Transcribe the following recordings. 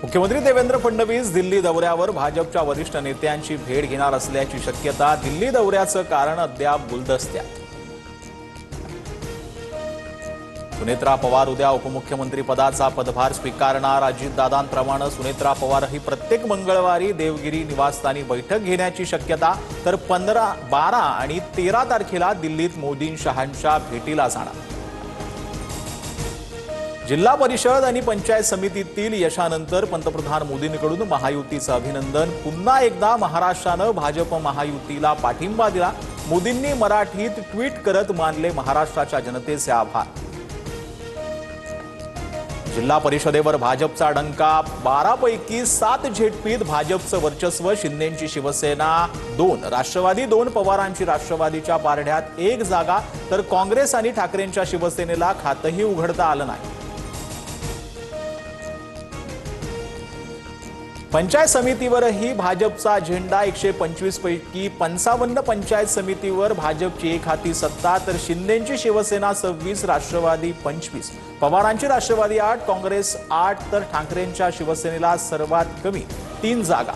मुख्यमंत्री देवेंद्र फडणवीस दिल्ली दौऱ्यावर भाजपच्या वरिष्ठ नेत्यांची भेट घेणार असल्याची शक्यता। दिल्ली दौऱ्याचं कारण अद्याप गुलदस्त्यात। सुनेत्रा पवार उद्या उपमुख्यमंत्री पदाचा पदभार स्वीकारणार। अजितदादांप्रमाणे सुनेत्रा पवारही प्रत्येक मंगळवारी देवगिरी निवासस्थानी बैठक घेण्याची शक्यता। तर 15, 12 आणि 13 तारखेला दिल्लीत मोदी-शहांच्या भेटीला जाणार। जिल्हा परिषद आणि पंचायत समितीतील यशानंतर पंतप्रधान मोदींकडून महायुतीचं अभिनंदन। पुन्हा एकदा महाराष्ट्रानं भाजप महायुतीला पाठिंबा दिला। मोदींनी मराठीत ट्विट करत मानले महाराष्ट्राच्या जनतेचे आभार। जिल्हा परिषदेवर भाजपचा डंका। 12 पैकी 7 झेडपीत भाजपचं वर्चस्व। शिंदेंची शिवसेना 2, राष्ट्रवादी 2, पवारांची राष्ट्रवादीच्या पारड्यात 1 जागा। तर काँग्रेस आणि ठाकरेंच्या शिवसेनेला खातही उघडता आलं नाही। पंचायत समितीवरही भाजपचा झेंडा। 125 पैकी 55 पंचायत समितीवर भाजपची एक हाती सत्ता। तर शिंदेंची शिवसेना 26, राष्ट्रवादी 25, पवारांची राष्ट्रवादी 8, काँग्रेस 8, तर ठाकरेंच्या शिवसेनेला सर्वात कमी 3 जागा।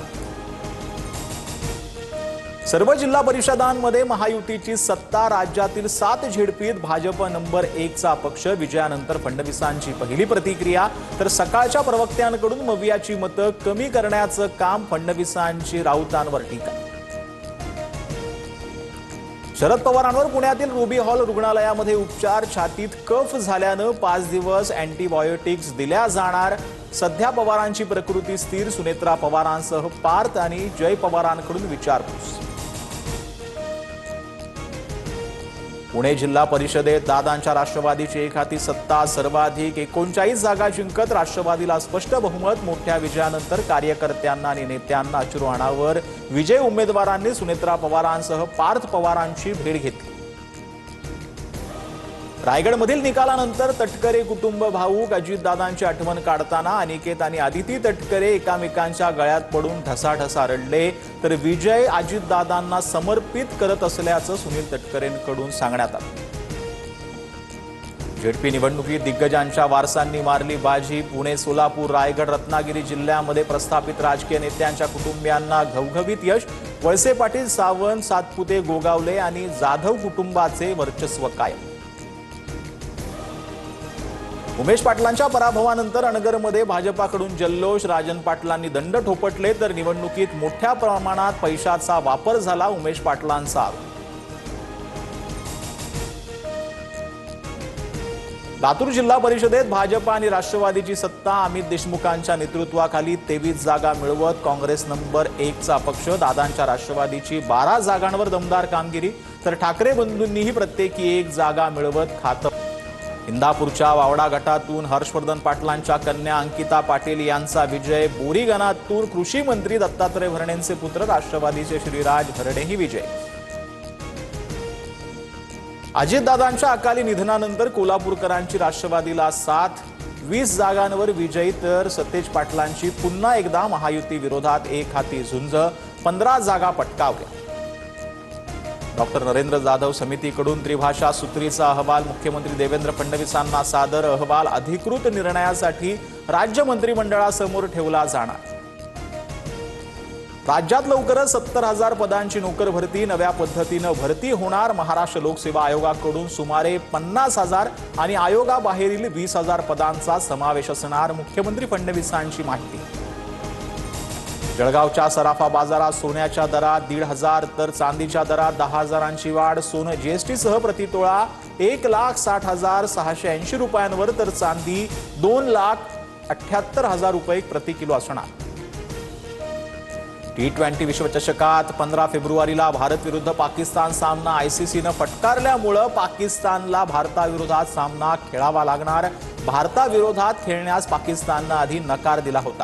सर्व जिल्हा परिषदांमध्ये महायुतीची सत्ता। राज्यातील 7 झेडपीत भाजप नंबर 1 चा पक्ष। विजयानंतर फडणवीसांची पहिली प्रतिक्रिया। तर सकाळच्या प्रवक्त्यांकडून मवियाची मतं कमी करण्याचं काम। फडणवीसांची राऊतांवर टीका। शरद पवारांवर पुण्यातील रुबी हॉल रुग्णालयामध्ये उपचार। छातीत कफ झाल्यानं 5 दिवस अँटीबायोटिक्स दिल्या जाणार। सध्या पवारांची प्रकृती स्थिर। सुनेत्रा पवारांसह पार्थ आणि जय पवारांकडून विचारपूस। पुणे जिल्हा परिषदेत दादांच्या राष्ट्रवादीची एक हाती सत्ता। सर्वाधिक 39 जागा जिंकत राष्ट्रवादीला स्पष्ट बहुमत। मोठ्या विजयानंतर कार्यकर्त्यांना आणि नेत्यांना अश्रूहाणावर विजय उमेदवारांनी सुनेत्रा पवारांसह पार्थ पवारांची भेट घेतली। रायगडमधील निकालानंतर तटकरे कुटुंब भाऊक। अजितदादांची आठवण काढताना अनिकेत आणि आदिती तटकरे एकामेकांच्या गळ्यात पडून ढसाढसा रडले। तर विजय अजितदादांना समर्पित करत असल्याचं सुनील तटकरेंकडून सांगण्यात आलं। झेडपी निवडणुकीत दिग्गजांच्या वारसांनी मारली बाजी। पुणे, सोलापूर, रायगड, रत्नागिरी जिल्ह्यामध्ये प्रस्थापित राजकीय नेत्यांच्या कुटुंबियांना घवघवीत यश। वळसे पाटील, सावंत, सातपुते, गोगावले आणि जाधव कुटुंबाचे वर्चस्व कायम। उमेश पाटलांच्या पराभवानंतर अनगरमध्ये भाजपाकडून जल्लोष। राजन पाटलांनी दंड ठोपटले। तर निवडणुकीत मोठ्या प्रमाणात पैशाचा वापर झाला, उमेश पाटलांचा आरोप। लातूर जिल्हा परिषदेत भाजप आणि राष्ट्रवादीची सत्ता। अमित देशमुखांच्या नेतृत्वाखाली 23 जागा मिळवत काँग्रेस नंबर 1 चा पक्ष। दादांच्या राष्ट्रवादीची 12 जागांवर दमदार कामगिरी। तर ठाकरे बंधूंनीही प्रत्येकी 1 जागा मिळवत खातं। इंदापूरच्या वावडा गटातून हर्षवर्धन पाटलांच्या कन्या अंकिता पाटील यांचा विजय। बोरीगणातून कृषी मंत्री दत्तात्रय भरणेंचे पुत्र राष्ट्रवादीचे श्रीराज भरणेही विजय। अजितदादांच्या अकाली निधनानंतर कोल्हापूरकरांची राष्ट्रवादीला साथ। 20 जागांवर विजयी। तर सतेज पाटलांची पुन्हा एकदा महायुती विरोधात एक हाती झुंज। 15 जागा पटकावल्या। डॉक्टर नरेंद्र जाधव समितीकडून त्रिभाषा सूत्रीचा अहवाल मुख्यमंत्री देवेंद्र फडणवीसांना सादर। अहवाल अधिकृत निर्णयासाठी राज्य मंत्रिमंडळासमोर ठेवला जाणार। राज्यात लवकरच 70,000 पदांची नोकर भरती। नव्या पद्धतीनं भरती होणार। महाराष्ट्र लोकसेवा आयोगाकडून सुमारे 50,000 आणि आयोगाबाहेरील 20,000 पदांचा समावेश असणार। मुख्यमंत्री फडणवीसांची माहिती। जळगावच्या सराफा बाजारात सोन्याच्या दरात 1,500 तर चांदीच्या दरात 10,000ची वाढ। सोनं जीएसटीसह प्रतितोळा 1,60,680 रुपयांवर। तर चांदी 2,78,000 रुपये प्रति किलो असणार। T20 विश्वचषकात 15 फेब्रुवारीला भारत विरुद्ध पाकिस्तान सामना आयसीसीनं फटकारल्यामुळे पाकिस्तानला भारताविरोधात सामना खेळावा लागणार। भारताविरोधात खेळण्यास पाकिस्ताननं आधी नकार दिला होता।